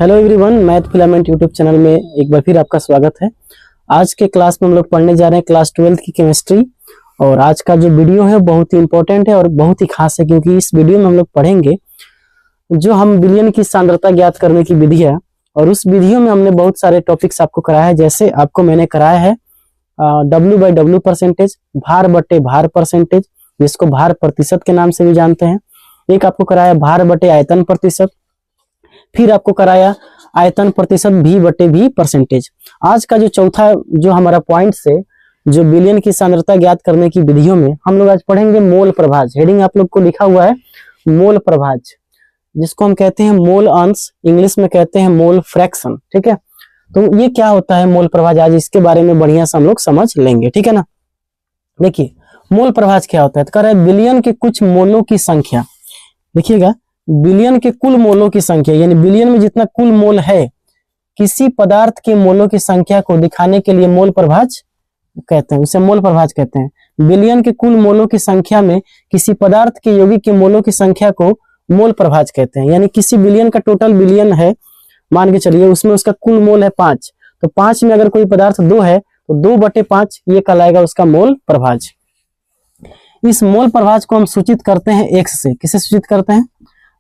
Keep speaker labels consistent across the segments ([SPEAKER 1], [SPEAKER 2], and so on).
[SPEAKER 1] Hello everyone, math filament YouTube channel में एक बार फिर आपका स्वागत है। आज के क्लास में हम लोग पढ़ने जा रहे हैं क्लास 12 की केमिस्ट्री। और आज का जो वीडियो है बहुत ही इंपॉर्टेंट है और बहुत ही खास है, क्योंकि इस वीडियो में हम लोग पढ़ेंगे जो हम विलयन की सांद्रता ज्ञात करने की विधि है। और उस वीडियो में हमने बहुत सारे टॉपिक्स आपको कराया है। जैसे आपको मैंने कराया है W/W परसेंटेज, भार बटे भार परसेंटेज, जिसको भार प्रतिशत के नाम से भी जानते हैं। एक आपको कराया भार बटे आयतन प्रतिशत, फिर आपको कराया आयतन प्रतिशत V/V परसेंटेज। आज का जो चौथा जो हमारा पॉइंट से जो विलयन की सांद्रता ज्ञात करने की विधियों में हम लोग आज पढ़ेंगे मोल प्रभाज। हेडिंग आप लोग को लिखा हुआ है मोल प्रभाज, जिसको हम कहते हैं मोल अंश, इंग्लिश में कहते हैं मोल फ्रैक्शन। ठीक है, तो ये क्या होता है मोल प्रभाज, आज इसके बारे में बढ़िया से हम लोग समझ लेंगे। ठीक है ना। देखिए मोल प्रभाज क्या होता है, तो कह रहा है विलयन के कुछ मोलों की संख्या। देखिएगा, विलयन के कुल मोलों की संख्या, यानी विलयन में जितना कुल मोल है किसी पदार्थ के मोलों की संख्या को दिखाने के लिए मोल प्रभाज कहते हैं, उसे मोल प्रभाज कहते हैं। विलयन के कुल मोलों की संख्या में किसी पदार्थ के यौगिक के मोलों की संख्या को मोल प्रभाज कहते हैं। यानी किसी विलयन का टोटल विलयन है, मान के चलिए उसमें उसका कुल मोल है 5, तो 5 में अगर कोई पदार्थ 2 है तो 2/5 ये कहलाएगा उसका मोल प्रभाज। इस मोल प्रभाज को हम सूचित करते हैं x से। किसे सूचित करते हैं?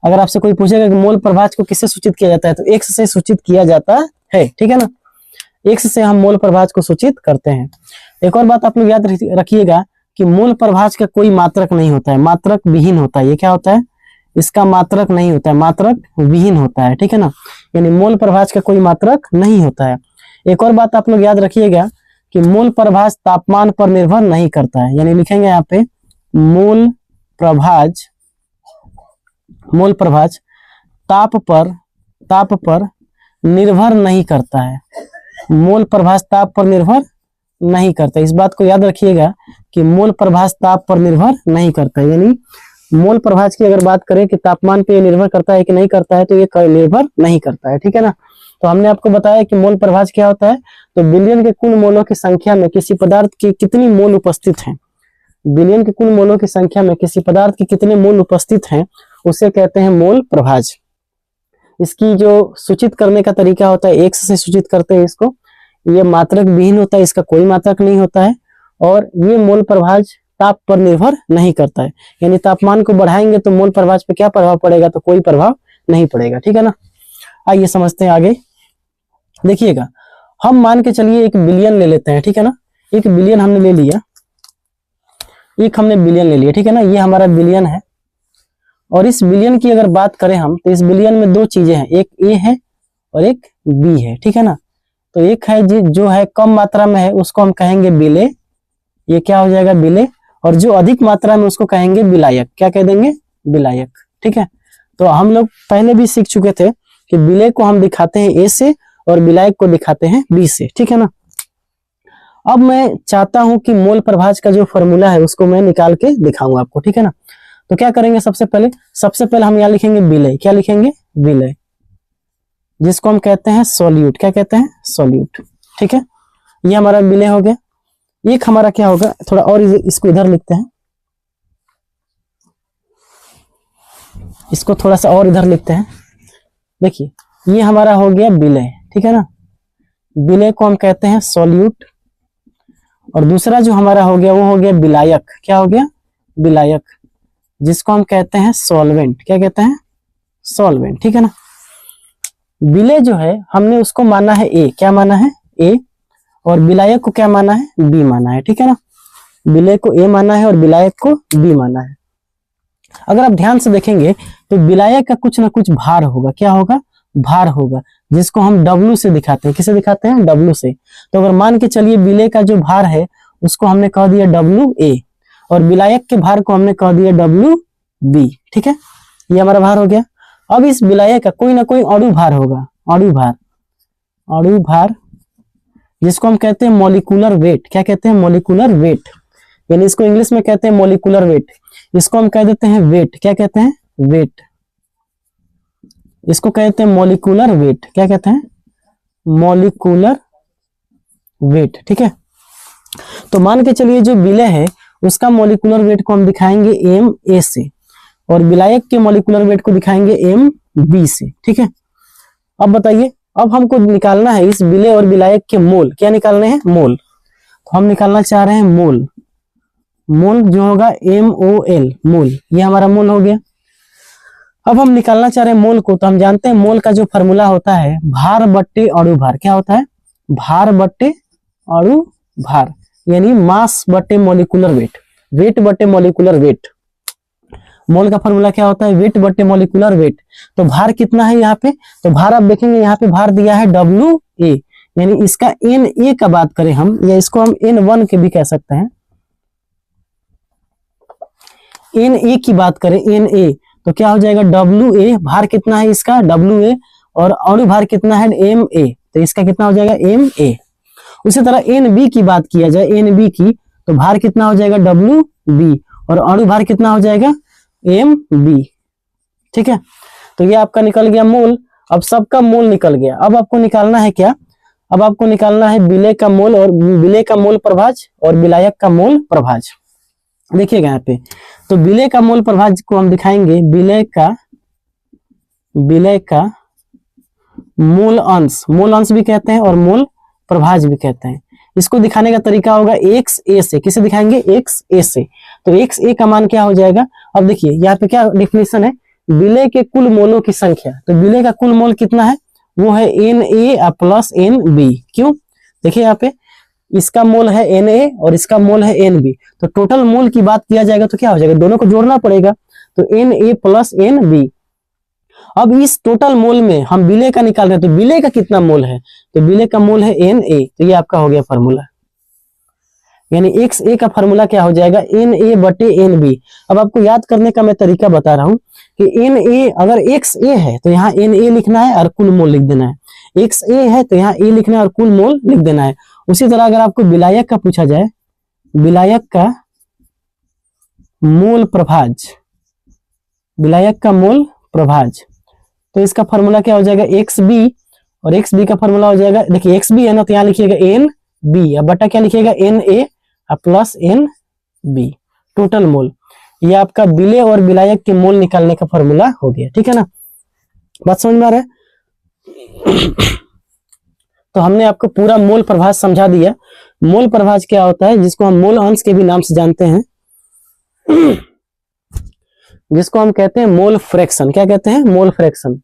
[SPEAKER 1] अगर आपसे कोई पूछेगा कि मोल प्रभाज को किससे सूचित किया जाता है, तो x से सूचित किया जाता है। ठीक है ना, x से हम मोल प्रभाज को सूचित करते हैं। एक और बात आप लोग याद रखिएगा कि मोल प्रभाज का कोई मात्रक नहीं होता है, मात्रक विहीन होता है। ये क्या होता है? इसका मात्रक नहीं होता है, मात्रक विहीन होता है। ठीक है ना, यानी मोल प्रभाज का कोई मात्रक नहीं होता है। एक और बात आप लोग याद रखिएगा कि मोल प्रभाज तापमान पर निर्भर नहीं करता है। यानी लिखेंगे यहाँ पे मोल प्रभाज ताप पर निर्भर नहीं करता है। मोल प्रभाज ताप पर निर्भर नहीं करता है। इस बात को याद रखिएगा कि मोल प्रभाज ताप पर निर्भर नहीं करता है। यानी मोल प्रभाज की अगर बात करें कि तापमान पे निर्भर करता है कि नहीं करता है, तो ये निर्भर नहीं करता है। ठीक है ना, तो हमने आपको बताया कि मोल प्रभाज क्या होता है। तो विलयन के कुल मोलों की संख्या में किसी पदार्थ की कितनी मोल उपस्थित है, विलयन के कुल मोलों की संख्या में किसी पदार्थ की कितने मोल उपस्थित हैं, उसे कहते हैं मोल प्रभाज। इसकी जो सूचित करने का तरीका होता है, x से सूचित करते हैं इसको। ये मात्रक विहीन होता है, इसका कोई मात्रक नहीं होता है। और ये मोल प्रभाज ताप पर निर्भर नहीं करता है। यानी तापमान को बढ़ाएंगे तो मोल प्रभाज पे क्या प्रभाव पड़ेगा, तो कोई प्रभाव नहीं पड़ेगा। ठीक है ना, आइए समझते हैं आगे। देखिएगा, हम मान के चलिए एक विलयन ले लेते हैं। ठीक है ना, एक विलयन हमने ले लिया, विलयन ले लिया। ठीक है ना, ये हमारा विलयन है। और इस विलयन की अगर बात करें हम, तो इस विलयन में दो चीजें हैं, एक A है और एक B है। ठीक है ना, तो एक है जो है कम मात्रा में है उसको हम कहेंगे विलेय, ये क्या हो जाएगा विलेय। और जो अधिक मात्रा में उसको कहेंगे विलायक। क्या कह देंगे? विलायक। ठीक है, तो हम लोग पहले भी सीख चुके थे कि विलेय को हम दिखाते हैं A से और विलायक को दिखाते हैं B से। ठीक है ना, अब मैं चाहता हूं कि मोल प्रभाज का जो फॉर्मूला है उसको मैं निकाल के दिखाऊंगा आपको। ठीक है ना, तो क्या करेंगे, सबसे पहले हम यहाँ लिखेंगे विलेय। क्या लिखेंगे? विलेय, जिसको हम कहते हैं सॉल्यूट। क्या कहते हैं? सॉल्यूट। ठीक है, ये हमारा विलेय हो गया। एक हमारा क्या होगा, थोड़ा और इसको इधर लिखते हैं, इसको थोड़ा सा और इधर लिखते हैं। देखिए, ये हमारा हो गया विलेय। ठीक है ना, विलेय को हम कहते हैं सॉल्यूट। और दूसरा जो हमारा हो गया वो हो गया विलायक। क्या हो गया? विलायक, जिसको हम कहते हैं सॉल्वेंट। क्या कहते हैं? सॉल्वेंट। ठीक है ना, विलेय जो है हमने उसको माना है A। क्या माना है? A। और विलायक को क्या माना है? B माना है। ठीक है ना, विलेय को A माना है और विलायक को B माना है। अगर आप ध्यान से देखेंगे तो विलायक का कुछ ना कुछ भार होगा। क्या होगा? भार होगा, जिसको हम W से दिखाते हैं। किसे दिखाते हैं? W से। तो अगर मान के चलिए विलेय का जो भार है उसको हमने कह दिया WA और विलायक के भार को हमने कह दिया WB। ठीक है, ये हमारा भार हो गया। अब इस विलायक का कोई ना कोई अणु भार होगा, अणु भार, जिसको हम कहते हैं मॉलिक्यूलर वेट। क्या कहते हैं? मॉलिक्यूलर वेट, यानी इसको इंग्लिश में कहते हैं मॉलिक्यूलर वेट। इसको हम कह देते हैं वेट। क्या कहते हैं? वेट। इसको कहते हैं मॉलिक्यूलर वेट। क्या कहते हैं? Molecular weight. ठीक है, तो मान के चलिए जो विलेय है उसका मॉलिक्यूलर वेट को हम दिखाएंगे MA से और विलायक के मॉलिक्यूलर वेट को दिखाएंगे MB से। ठीक है, अब बताइए, अब हमको निकालना है इस विलेय और विलायक के मोल। क्या निकालने हैं? मोल। तो हम निकालना चाह रहे हैं मोल। मोल जो होगा MOL, मोल, ये हमारा मोल हो गया। अब हम निकालना चाह रहे हैं मोल को, तो हम जानते हैं मोल का जो फॉर्मूला होता है भार बट्टे अणु भार। क्या होता है? भार बट्टे अणु भार, यानी मास बट्टे मॉलिक्यूलर वेट, वेट बट्टे मॉलिक्यूलर वेट। मोल का फॉर्मूला क्या होता है? वेट बट्टे मॉलिक्यूलर वेट। तो भार कितना है यहाँ पे? तो भार आप देखेंगे यहाँ पे भार दिया है WA, यानी इसका NA का बात करें हम, या इसको हम N1 के भी कह सकते हैं। NA की बात करें, NA, तो क्या हो जाएगा? WA। भार कितना है इसका? WA। और अणु भार कितना है? MA। तो इसका कितना हो जाएगा? MA। उसी तरह NB की बात किया जाए, NB की, तो भार कितना हो जाएगा? WB। और अणु भार कितना हो जाएगा? MB। ठीक है, तो ये आपका निकल गया मोल। अब सबका मोल निकल गया। अब आपको निकालना है क्या? अब आपको निकालना है विलेय का मोल, और विलेय का मोल प्रभाज और विलायक का मोल प्रभाज। देखिएगा यहाँ पे, तो विलेय का मोल प्रभाज को हम दिखाएंगे विलेय का मूल अंश भी कहते हैं और मोल प्रभाज भी कहते हैं। इसको दिखाने का तरीका होगा XA से। किसे दिखाएंगे? XA से। तो XA का मान क्या हो जाएगा? अब देखिए यहाँ पे क्या डेफिनेशन है? विलेय के कुल मोलों की संख्या। तो विलेय का कुल मोल कितना है? वो है Na प्लस NB। क्यों? देखिए यहाँ पे इसका मोल है Na और इसका मोल है NB, तो टोटल मोल की बात किया जाएगा तो क्या हो जाएगा? दोनों को जोड़ना पड़ेगा, तो Na प्लस NB। अब इस टोटल मोल में हम विलेय का निकाल रहे हैं, तो विलेय का कितना मोल है? तो विलेय का मोल है Na। तो ये आपका हो गया फॉर्मूला, यानी XA का फॉर्मूला क्या हो जाएगा? Na बटे NB। अब आपको याद करने का मैं तरीका बता रहा हूं कि Na, अगर XA है तो यहाँ Na लिखना है और कुल मोल लिख देना है। XA है तो यहाँ A लिखना है और कुल मोल लिख देना है। उसी तरह अगर आपको विलायक का पूछा जाए, विलायक का मोल प्रभाज, विलायक का मोल प्रभाज, तो इसका फॉर्मूला क्या हो जाएगा? XB। और XB का फॉर्मूला हो जाएगा, देखिए XB है ना, तो यहाँ लिखिएगा NB, अब बटा क्या लिखिएगा? Na plus NB, total mole. ये आपका विलेय और विलायक के मोल निकालने का फॉर्मूला हो गया। ठीक है ना, बात समझ में आ रहा है? तो हमने आपको पूरा मोल प्रभाज समझा दिया। मोल प्रभाज क्या होता है? जिसको हम मोल अंश के भी नाम से जानते हैं, जिसको हम कहते हैं मोल फ्रैक्शन। क्या कहते हैं? Mole fraction.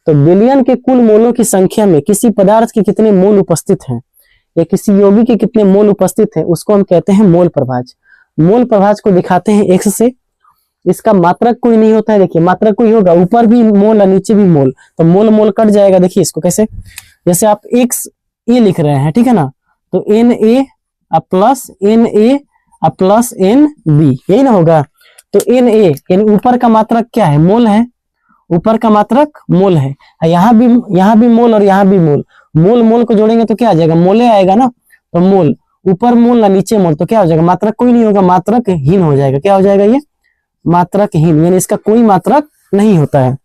[SPEAKER 1] तो बिलियन के कुल मोलों की संख्या में किसी पदार्थ के कितने मोल उपस्थित हैं, या किसी यौगिक के कितने मोल उपस्थित हैं, उसको हम कहते हैं मोल प्रभाज। मोल प्रभाज को दिखाते हैं X से। इसका मात्रक कोई नहीं होता है। देखिए मात्रक कोई होगा, ऊपर भी मोल और नीचे भी मोल, तो मोल मोल कट जाएगा। देखिए इसको कैसे, जैसे आप XA लिख रहे हैं, ठीक है ना, तो Na plus Na plus NB, यही ना होगा। तो Na यानी ऊपर का मात्रक क्या है? मोल है। ऊपर का मात्रक मोल है। यहाँ भी मोल और यहाँ भी मोल। मोल मोल को जोड़ेंगे तो क्या आ जाएगा? मोले आएगा ना। तो मोल, ऊपर मोल ना नीचे मोल, तो क्या हो जाएगा? मात्रक कोई नहीं होगा, मात्रक हीन हो जाएगा। क्या हो जाएगा? ये मात्रक हीन, यानी इसका कोई मात्रक नहीं होता है।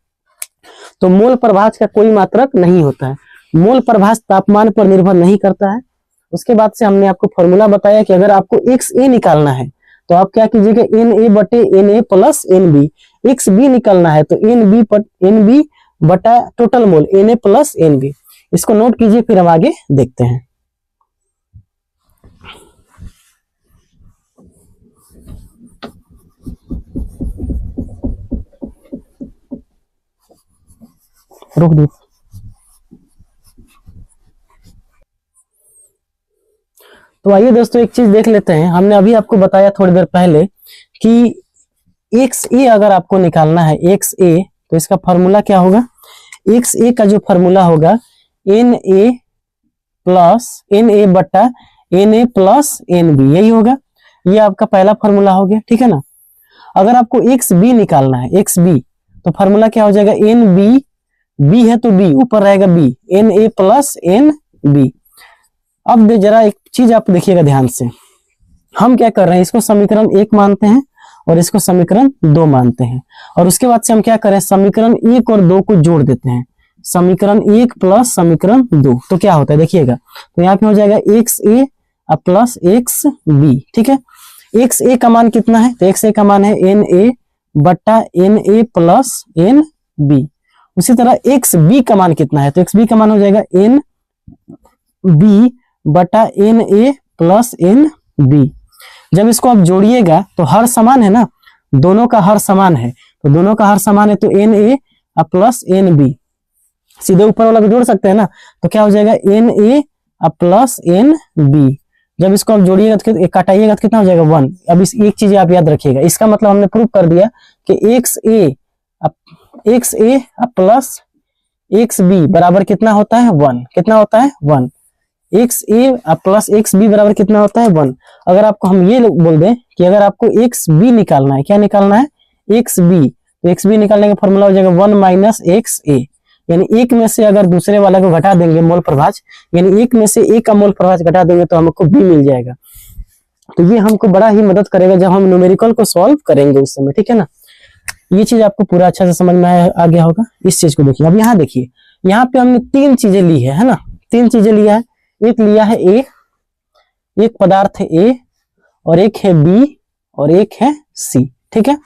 [SPEAKER 1] तो मोल प्रभाज का कोई मात्रक नहीं होता है। मोल प्रभाज तापमान पर निर्भर नहीं करता है। उसके बाद से हमने आपको फॉर्मूला बताया कि अगर आपको XA निकालना है तो आप क्या कीजिएगा? Na बटे Na प्लस NB। XB निकालना है तो NB बटा total mole Na plus NB। इसको नोट कीजिए, फिर हम आगे देखते हैं। रुक दो। तो आइए दोस्तों एक चीज देख लेते हैं। हमने अभी आपको बताया थोड़ी देर पहले कि XA अगर आपको निकालना है XA, तो इसका फॉर्मूला क्या होगा? XA का जो फॉर्मूला होगा Na बट्टा Na प्लस NB, यही होगा। ये आपका पहला फॉर्मूला हो गया। ठीक है ना। अगर आपको XB निकालना है, XB, तो फॉर्मूला क्या हो जाएगा? NB, B है तो B ऊपर रहेगा B, Na प्लस NB। अब जरा एक चीज आप देखिएगा ध्यान से, हम क्या कर रहे हैं? इसको समीकरण 1 मानते हैं और इसको समीकरण 2 मानते हैं, और उसके बाद से हम क्या करें? समीकरण 1 और 2 को जोड़ देते हैं। समीकरण 1 प्लस समीकरण 2, तो क्या होता है देखिएगा। तो यहाँ पे हो जाएगा XA प्लस XB। ठीक है, XA का मान कितना है? तो XA का मान है Na बट्टा Na प्लस NB। उसी तरह एक्स बी का मान कितना है, तो एक्स बी का मान हो जाएगा एन बी बटा N A plus N B. जब इसको आप जोड़िएगा तो हर समान है ना, दोनों का हर समान है, तो दोनों का हर समान है तो N A plus N B, सीधे ऊपर वाला को जोड़ सकते हैं ना, तो क्या हो जाएगा N A plus N B. जब इसको आप जोड़िएगा तो काटाइएगा तो कितना हो जाएगा 1। अब इस एक चीज आप याद रखिएगा, इसका मतलब हमने प्रूव कर दिया कि एक्स ए प्लस एक्स बी बराबर कितना होता है 1। कितना होता है 1। एक्स ए प्लस एक्स बी बराबर कितना होता है 1। अगर आपको हम ये बोल दें कि अगर आपको एक्स बी निकालना है, क्या निकालना है एक्स बी, तो एक्स बी निकालने का फॉर्मूला हो जाएगा 1 माइनस एक्स ए, यानी एक में से अगर दूसरे वाला को घटा देंगे मोल प्रभाज, यानी एक में से एक का मोल प्रभाज घटा देंगे तो हमको बी मिल जाएगा। तो ये हमको बड़ा ही मदद करेगा जब हम न्यूमेरिकल को सॉल्व करेंगे उस समय, ठीक है ना। ये चीज आपको पूरा अच्छा से समझ में आ गया होगा। इस चीज को देखिए, अब यहाँ देखिए, यहाँ पे हमने 3 चीजें ली है ना, 3 चीजें लिया है। एक लिया है ए, एक पदार्थ है ए, और एक है बी, और एक है सी, ठीक है।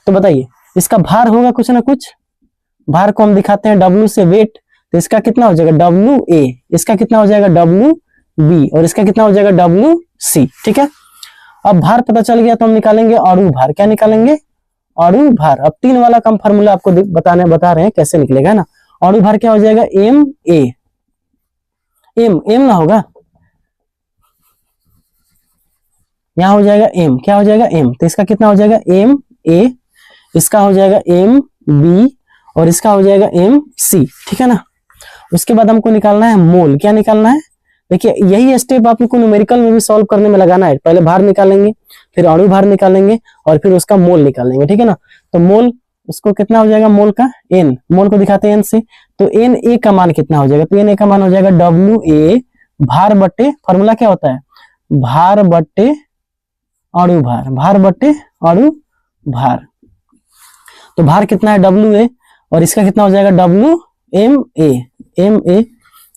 [SPEAKER 1] तो बताइए इसका भार होगा कुछ ना कुछ, भार को हम दिखाते हैं W से वेट, तो इसका कितना हो जाएगा WA, इसका कितना हो जाएगा WB, और इसका कितना हो जाएगा WC, ठीक है। अब भार पता चल गया तो हम निकालेंगे अणु भार। क्या निकालेंगे अणु भार। अब 3 वाला का हम फॉर्मूला आपको बता रहे हैं कैसे निकलेगा ना। अणु भार क्या हो जाएगा MA, एम ना होगा, यहां हो जाएगा M, क्या हो जाएगा M, तो इसका कितना हो जाएगा MA, इसका हो जाएगा MB, और इसका हो जाएगा MC, ठीक है ना। उसके बाद हमको निकालना है मोल। क्या निकालना है, देखिए यही स्टेप आपको न्यूमेरिकल में भी सॉल्व करने में लगाना है। पहले भार निकालेंगे, फिर अणु भार निकालेंगे, और फिर उसका मोल निकालेंगे, ठीक है ना। तो मोल उसको कितना हो जाएगा मोल का N, मोल को दिखाते हैं N से, तो Na का मान कितना हो जाएगा, तो Na का मान हो जाएगा WA भार बट्टे, फॉर्मूला क्या होता है भार बट्टे अणु भार, भार बट्टे अणु भार। तो भार कितना है WA, और इसका कितना हो जाएगा WMA, MA।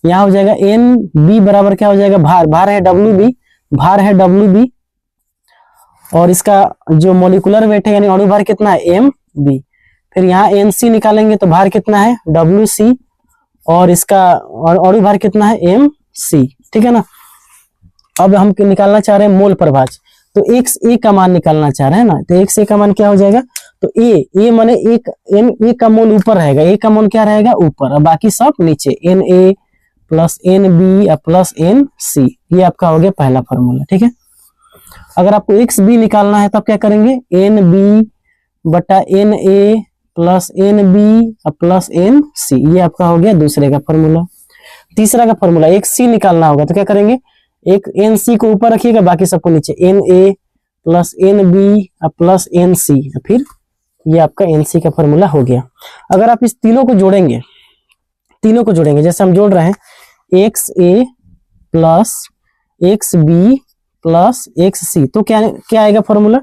[SPEAKER 1] यहाँ हो जाएगा NB बराबर क्या हो जाएगा भार, भार है WB, भार है WB, और इसका जो मोलिकुलर वेट है यानी अणु भार कितना है MB। फिर यहाँ NC निकालेंगे तो भार कितना है WC, और इसका अणु भार कितना है MC, ठीक है ना। अब हम निकालना चाह रहे हैं मोल प्रभाज, तो XA का मान निकालना चाह रहे हैं ना, तो XA का मान क्या हो जाएगा, तो A माने एक A का मोल ऊपर रहेगा, A का मोल क्या रहेगा ऊपर, और बाकी सब नीचे, Na plus NB plus NC। ये आपका हो गया पहला फॉर्मूला, ठीक है। अगर आपको XB निकालना है तब क्या करेंगे NB बटा Na plus NB plus NC, ये आपका हो गया दूसरे का फॉर्मूला। तीसरा का फॉर्मूला XC निकालना होगा तो क्या करेंगे, एक NC को ऊपर रखिएगा, बाकी सबको नीचे, Na plus NB plus NC, फिर ये आपका NC का फॉर्मूला हो गया। अगर आप इस तीनों को जोड़ेंगे, जैसे हम जोड़ रहे हैं XA plus XB plus XC, तो क्या आएगा फॉर्मूला,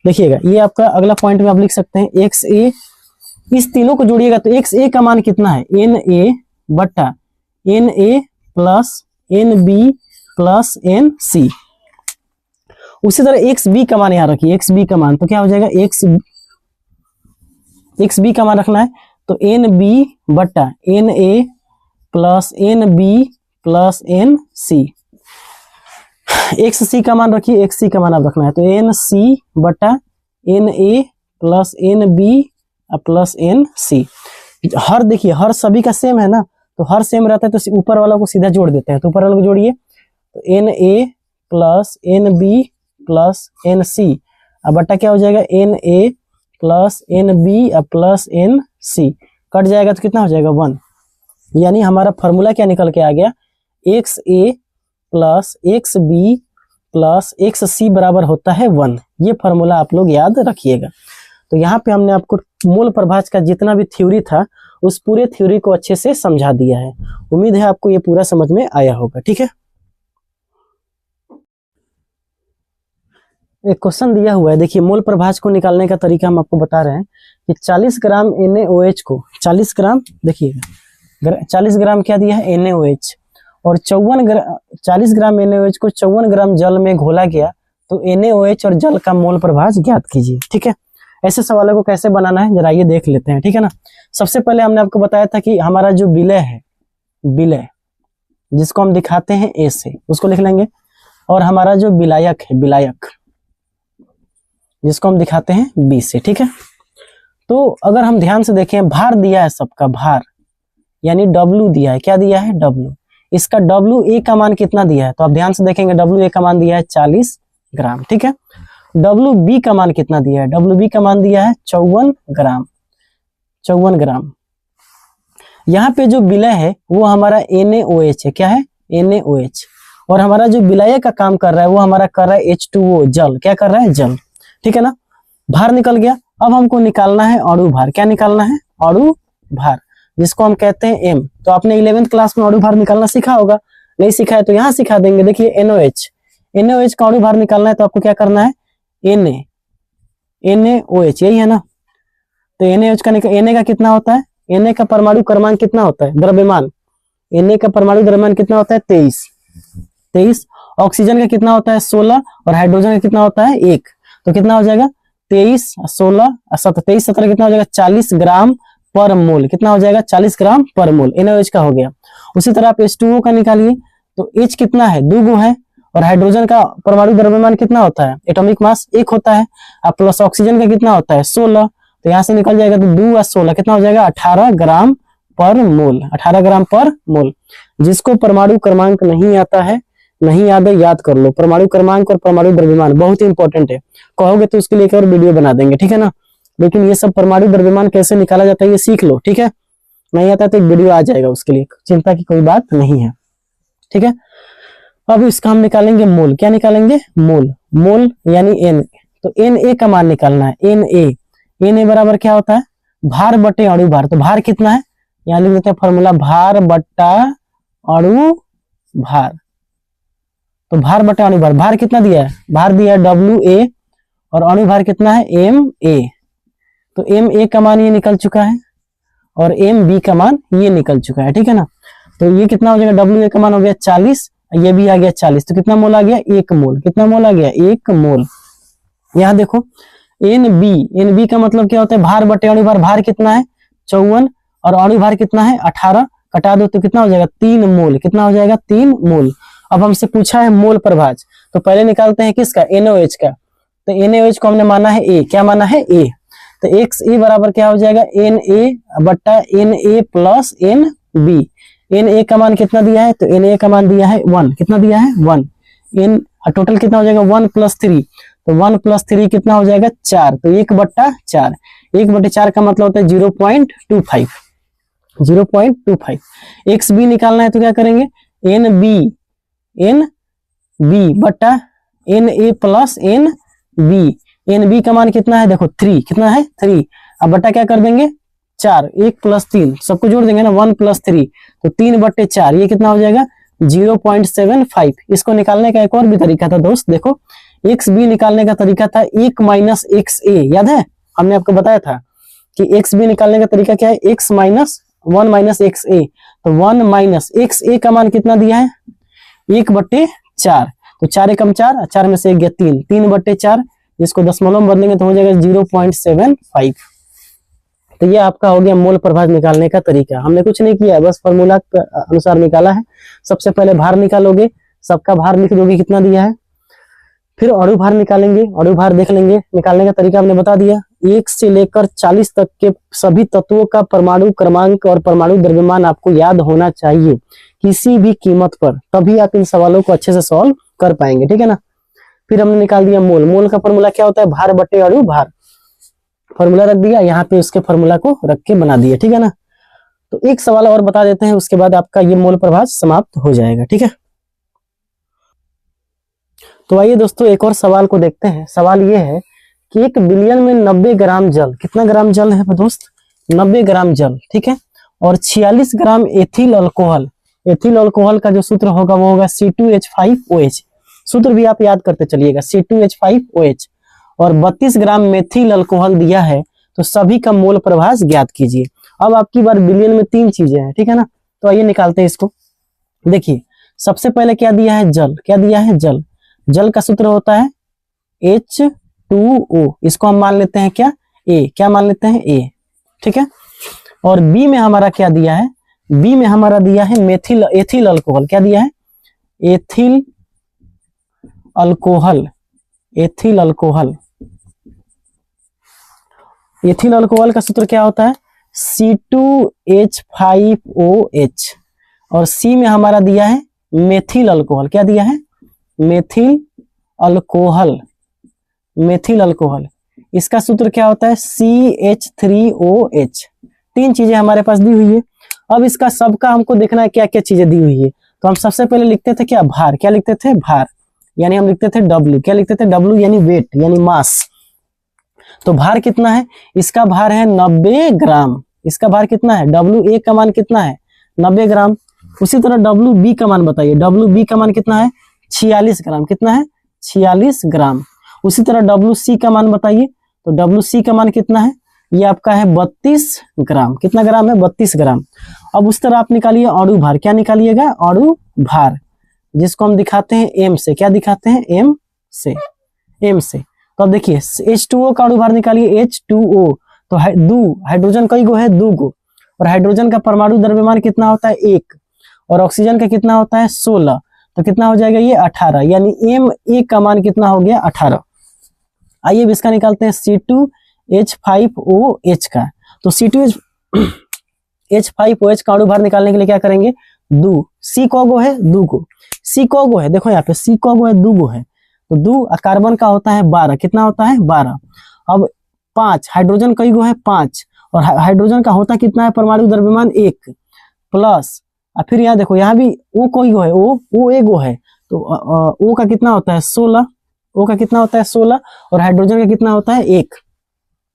[SPEAKER 1] देखिएगा ये आपका अगला पॉइंट में आप लिख सकते हैं XA, इस तीनों को जोड़िएगा तो XA का मान कितना है Na बटा Na plus NB plus NC। उसी तरह XB का मान यहाँ रखिए, XB का मान तो क्या हो जाएगा XB का मान रखना है तो NB बटा Na plus NB plus NC। XC का मान रखिए, XC का मान आप रखना है तो NC बटा Na plus NB plus NC। हर देखिए हर सभी का सेम है ना, तो हर सेम रहता है तो ऊपर वाला को सीधा जोड़ देते हैं, तो ऊपर वाला को जोड़िए तो Na plus NB plus NC, अब बटा क्या हो जाएगा Na plus NB plus NC, cut जाएगा तो कितना हो जाएगा 1, यानी हमारा फॉर्मूला क्या निकल के आ गया XA plus XB plus XC बराबर होता है 1। ये फॉर्मूला आप लोग याद रखिएगा। तो यहाँ पे हमने आपको मोल प्रभाज का जितना भी थ्योरी था उस पूरे थ्योरी को अच्छे से समझा दिया है। उम्मीद है आपको ये पूरा समझ में आया होगा, ठीक है। एक क्वेश्चन दिया हुआ है, देखिए मोल प्रभाज को निकालने का तरीका हम आपको बता रहे हैं कि 40 ग्राम NaOH को 40 ग्राम, देखिएगा 40 ग्राम क्या दिया है NaOH, और 40 ग्राम NaOH को 54 ग्राम जल में घोला गया, तो NaOH और जल का मोल प्रभाज ज्ञात कीजिए, ठीक है। ऐसे सवालों को कैसे बनाना है जरा ये देख लेते हैं, ठीक है ना। सबसे पहले हमने आपको बताया था कि हमारा जो विलय है, विलय जिसको हम दिखाते हैं ए से, उसको लिख लेंगे। और हमारा जो विलायक है, विलायक जिसको हम दिखाते हैं बी से, ठीक है। तो अगर हम ध्यान से देखें, भार दिया है सबका, भार यानी डब्ल्यू दिया है, क्या दिया है, डब्ल्यू। इसका डब्ल्यू ए का मान कितना दिया है, तो आप ध्यान से देखेंगे डब्ल्यू ए का मान दिया है 40 ग्राम, ठीक है। डब्ल्यू बी का मान कितना दिया है, डब्ल्यू बी का मान दिया है 54 ग्राम, 54 ग्राम। यहाँ पे जो विलय है वो हमारा NaOH है, क्या है, NaOH। और हमारा जो विलय का काम कर रहा है वो हमारा कर रहा है H2O, जल, क्या कर रहा है, जल, ठीक है ना। भार निकल गया। अब हमको निकालना है अणु भार, क्या निकालना है, अणु भार, जिसको हम कहते हैं M। तो आपने 11th क्लास में अणु भार निकालना सीखा होगा, नहीं सीखा है तो यहाँ सिखा देंगे। देखिए NaOH, NaOH का अणु भार निकालना है तो आपको क्या करना है, NaOH, यही है ना। तो NaOH का Na का कितना होता है, Na का परमाणु क्रमांक कितना होता है, द्रव्यमान, Na का परमाणु द्रव्यमान कितना होता है, 23। ऑक्सीजन का कितना होता है, 16, और हाइड्रोजन का कितना होता है, 1। तो कितना हो जाएगा, 23, 16, 17 कितना हो जाएगा, 40 ग्राम पर मोल, कितना हो जाएगा, 40 ग्राम पर मोल NaOH का हो गया। उसी तरह आप H2O का निकालिए, तो H कितना है, 2 गो है, और हाइड्रोजन का परमाणु द्रव्यमान कितना होता है, एटॉमिक मास 1 होता है, अब प्लस ऑक्सीजन का कितना होता है, 16। तो यहाँ से निकल जाएगा, तो 2 और 16 कितना हो जाएगा, 18 ग्राम पर मोल, 18 ग्राम पर मोल। जिसको परमाणु क्रमांक नहीं आता है, नहीं याद है, याद कर लो। परमाणु क्रमांक और परमाणु द्रव्यमान बहुत ही इंपॉर्टेंट है, कहोगे तो उसके लिए एक और वीडियो बना देंगे, ठीक है ना। लेकिन ये सब परमाणु द्रव्यमान कैसे निकाला जाता है ये सीख लो, ठीक है। नहीं आता तो एक वीडियो आ जाएगा, उसके लिए चिंता की कोई बात नहीं है, ठीक है। अब इसका हम निकालेंगे मोल, क्या निकालेंगे, मोल, मोल यानी N। तो Na का मान निकालना है, Na बराबर क्या होता है, भार बटे अणु भार। तो भार कितना है, यहाँ लिख देते हैं फॉर्मूला, भार बट्टा अणु भार। तो भार बटा अणु भार, भार कितना दिया है, भार दिया है WA, और अणु भार कितना है, Ma। तो Ma का मान ये निकल चुका है, और MB का मान ये निकल चुका है, ठीक है ना। तो ये कितना हो जाएगा, WA का मान हो गया 40, ये भी आ गया 40। तो कितना मोल आ गया, 1 मोल, कितना मोल आ गया, 1 मोल। यहाँ देखो NB का मतलब क्या होता है, भार बटे अणु भार। भार कितना है, 54, और अणु भार कितना है, 18, कटा दो तो कितना हो जाएगा, 3 मोल, कितना हो जाएगा, 3 मोल। अब हमसे पूछा है मोल प्रभाज, तो पहले निकालते हैं किसका, NaOH का। तो NaOH को हमने माना है A, क्या माना है, A। तो XA बराबर क्या हो जाएगा, Na बट्टा Na प्लस NB। Na का मान कितना दिया है, तो Na का मान दिया है 1, कितना दिया है, 1। टोटल कितना हो जाएगा, 1 + 3। तो 1 + 3 कितना हो जाएगा, 4। तो 1/4, 1/4 का मतलब होता है 0.25, 0.25। XB निकालना है तो क्या करेंगे, NB बट्टा Na प्लस NB। NB का मान कितना है, देखो 3, कितना है, 3। अब बट्टा क्या कर देंगे, 4, 1 + 3 सबको जोड़ देंगे ना, 1 + 3, तो 3/4, ये कितना हो जाएगा, 0.75। इसको निकालने का एक और भी तरीका था दोस्त, देखो XB निकालने का तरीका था 1 - XA, याद है, हमने आपको बताया था कि XB निकालने का तरीका क्या है, X - 1 - XA। तो 1 - XA का मान कितना दिया है, 1/4। तो 4 एकम 4, 4 में से 1 गया 3, 3/4, जिसको दशमलव में बदलेंगे तो हो जाएगा 0.75। तो ये आपका हो गया मोल प्रभाज निकालने का तरीका। हमने कुछ नहीं किया, बस फॉर्मूला के अनुसार निकाला है। सबसे पहले भार निकालोगे, सबका भार लिख दोगे कितना दिया है, फिर अणु भार निकालेंगे, अणु भार देख लेंगे। निकालने का तरीका हमने बता दिया, 1 से लेकर 40 तक के सभी तत्वों का परमाणु क्रमांक और परमाणु द्रव्यमान आपको याद होना चाहिए किसी भी कीमत पर, तभी आप इन सवालों को अच्छे से सॉल्व कर पाएंगे, ठीक है ना। फिर हमने निकाल दिया मोल, मोल का फॉर्मूला क्या होता है, भार बटे अणु भार। फॉर्मूला रख दिया, यहाँ पे उसके फॉर्मूला को रख के बना दिया, ठीक है ना। तो एक सवाल और बता देते हैं, उसके बाद आपका ये मोल प्रभाज समाप्त हो जाएगा, ठीक है। तो आइए दोस्तों एक और सवाल को देखते हैं। सवाल ये है कि 1 बिलियन में 90 ग्राम जल, कितना ग्राम जल है दोस्त, 90 ग्राम जल, ठीक है, और 46 ग्राम एथिल अल्कोहल। एथिल अल्कोहल का जो सूत्र होगा वो होगा C2H5OH। सूत्र भी आप याद करते चलिएगा, C2H5OH। और 32 ग्राम मेथिल अल्कोहल दिया है, तो सभी का मोल प्रभाज ज्ञात कीजिए। अब आपकी बार बिलियन में 3 चीजें हैं, ठीक है ना। तो आइए निकालते हैं इसको। देखिए सबसे पहले क्या दिया है, जल, क्या दिया है, जल। जल का सूत्र होता है H2O, इसको हम मान लेते हैं क्या, ए, क्या मान लेते हैं ए, ठीक है। और बी में हमारा क्या दिया है, बी में हमारा दिया है मेथिल एथिल अल्कोहल, क्या दिया है, ethyl alcohol, ethyl alcohol. Ethyl alcohol का सूत्र क्या होता है, C2H5OH। और सी में हमारा दिया है मेथिल अल्कोहल, क्या दिया है, मेथिल अल्कोहल, मेथिल अल्कोहल। इसका सूत्र क्या होता है, CH3OH। तीन चीजें हमारे पास दी हुई है। अब इसका सबका हमको देखना है क्या क्या चीजें दी हुई है। तो हम सबसे पहले लिखते थे क्या, भार, क्या लिखते थे, भार, यानी हम लिखते थे W, क्या लिखते थे, W यानी वेट यानी मास। तो भार कितना है, इसका भार है 90 ग्राम, इसका भार कितना है, WA का मान कितना है, 90 ग्राम। उसी तरह WB का मान बताइए, WB का मान कितना है, 46 ग्राम, कितना है, 46 ग्राम। उसी तरह WC का मान बताइए, तो WC का मान कितना है, ये आपका है 32 ग्राम, कितना ग्राम है, 32 ग्राम। अब उस तरह आप निकालिए अणु भार, क्या निकालिएगा, अणु भार, जिसको हम दिखाते हैं M से, क्या दिखाते हैं, M से, M से। तो अब देखिए H2O का अणु भार निकालिए, H2O, तो हाइड्रोजन कई गो है, 2 गो, और हाइड्रोजन का परमाणु द्रव्यमान कितना होता है, 1, और ऑक्सीजन का कितना होता है, 16, तो कितना हो जाएगा ये 18, यानी Ma का मान कितना हो गया, 18। आइए अब इसका निकालते हैं C2H5OH का। तो C2H5OH का अणु भार निकालने के लिए क्या करेंगे, 2, C कौगो है, 2 गो, C कौगो है, देखो यहाँ पे C कौगो है, 2 गो है, तो 2, कार्बन का होता है 12, कितना होता है 12। अब 5, हाइड्रोजन कई गो है, 5, और हाइड्रोजन का होता कितना है, परमाणु द्रव्यमान 1, प्लस और फिर यहाँ देखो यहाँ भी O कोई गो है, O एगो है, तो O का कितना होता है 16, O का कितना होता है 16, और हाइड्रोजन का कितना होता है 1,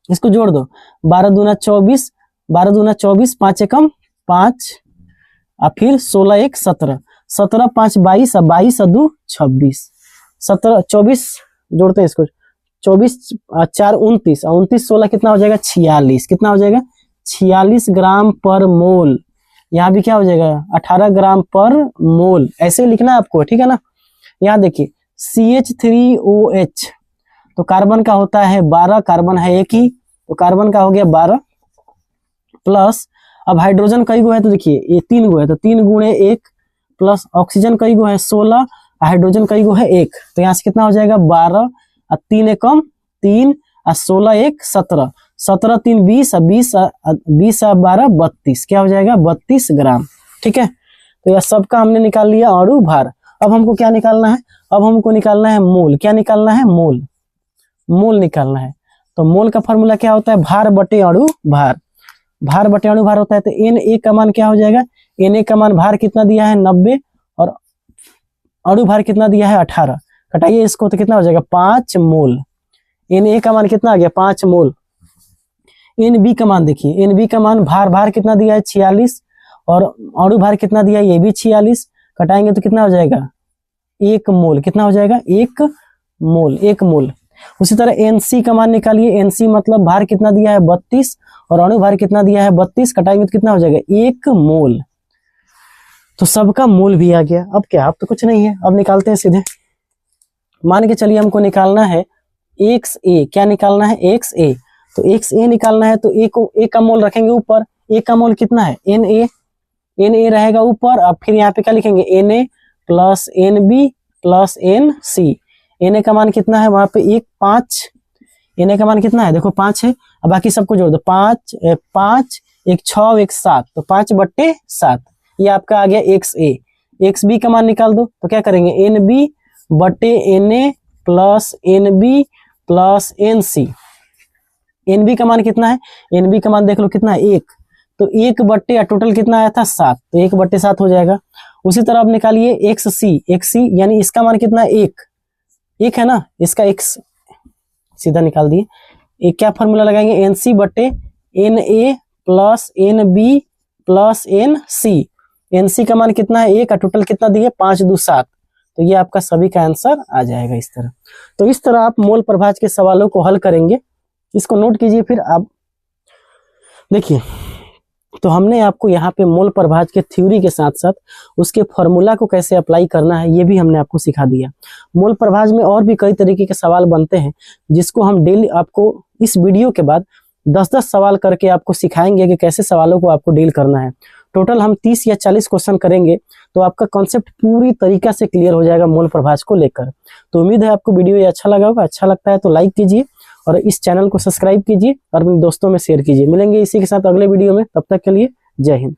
[SPEAKER 1] इसको जोड़ दो, 12 दूना 24, 12 दूना 24, 5 एकम 5, और फिर 16 1 17, 17 5 22, और 22 और 2 26, 17 24 जोड़ते हैं इसको, 24 4 29, और 29 16 कितना हो जाएगा 46, कितना हो जाएगा 46 ग्राम पर मोल। यहाँ भी क्या हो जाएगा 18 ग्राम पर मोल, ऐसे लिखना है आपको, ठीक है ना। यहाँ देखिए CH3OH, तो कार्बन का होता है 12, कार्बन है एक ही, तो कार्बन का हो गया 12, प्लस अब हाइड्रोजन कई गो है, तो देखिए ये 3 गो है, तो 3 गुणे 1, प्लस ऑक्सीजन कई गो है 16, हाइड्रोजन कई गो है 1, तो यहाँ से कितना हो जाएगा 12, और 3 एकम 3, और 16 1 17, 17 3 20, और 20 और 12 32, क्या हो जाएगा 32 ग्राम, ठीक है। तो यह सबका हमने निकाल लिया अणु भार। अब हमको क्या निकालना है, अब हमको निकालना है मोल, क्या निकालना है, मोल, मोल निकालना है। तो मोल का फॉर्मूला क्या होता है, भार बटे अणु भार, भार बटे अणु भार होता है। तो Na का मान क्या हो जाएगा, Na का मान भार कितना दिया है 90, और अणु भार कितना दिया है 18, कटाइए इसको तो कितना हो जाएगा 5 मोल। Na का मान कितना आ गया 5 मोल। Nb का मान देखिए, Nb का मान भार कितना दिया है 46, और अणु भार कितना दिया है ये भी 46, कटाएंगे तो कितना हो जाएगा 1 मोल, कितना हो जाएगा 1 मोल, 1 मोल। उसी तरह Nc का मान निकालिए, Nc मतलब भार कितना दिया है 32, और अणु भार कितना दिया है 32, कटाएंगे तो कितना हो जाएगा 1 मोल। तो सबका मोल भी आ गया। अब क्या, अब तो कुछ नहीं है, अब निकालते हैं सीधे। मान के चलिए हमको निकालना है XA, क्या निकालना है XA, तो XA निकालना है तो A का मोल रखेंगे ऊपर, A का मोल कितना है Na रहेगा ऊपर, अब फिर यहाँ पे क्या लिखेंगे Na plus NB plus NC। Na का मान कितना है वहां पे 1 5, Na का मान कितना है देखो 5 है, अब बाकी सबको जोड़ दो, 5 5 1 6 1 7, तो 5/7, ये आपका आ गया XA। XB का मान निकाल दो, तो क्या करेंगे NB बटे Na plus NB plus NC। NB का मान कितना है, NB का मान देख लो कितना है 1, तो 1/, टोटल कितना आया था 7, तो 1/7 हो जाएगा। उसी तरह आप निकालिए XC यानी इसका मान कितना है 1 है ना, इसका X सीधा निकाल दिए। एक क्या फॉर्मूला लगाएंगे NC बटे Na plus NB plus NC। NC का मान कितना है 1, टोटल कितना दिए 5 2 7, तो ये आपका सभी का आंसर आ जाएगा इस तरह। तो इस तरह आप मोल प्रभाज के सवालों को हल करेंगे, इसको नोट कीजिए। फिर आप देखिए तो हमने आपको यहाँ पे मूल प्रभाज के थ्योरी के साथ साथ उसके फॉर्मूला को कैसे अप्लाई करना है ये भी हमने आपको सिखा दिया। मूल प्रभाज में और भी कई तरीके के सवाल बनते हैं जिसको हम डेली आपको इस वीडियो के बाद 10-10 सवाल करके आपको सिखाएंगे कि कैसे सवालों को आपको डील करना है। टोटल हम 30 या 40 क्वेश्चन करेंगे तो आपका कॉन्सेप्ट पूरी तरीका से क्लियर हो जाएगा मूल प्रभाज को लेकर। तो उम्मीद है आपको वीडियो ये अच्छा लगा होगा। अच्छा लगता है तो लाइक कीजिए और इस चैनल को सब्सक्राइब कीजिए और अपने दोस्तों में शेयर कीजिए। मिलेंगे इसी के साथ अगले वीडियो में, तब तक के लिए जय हिंद।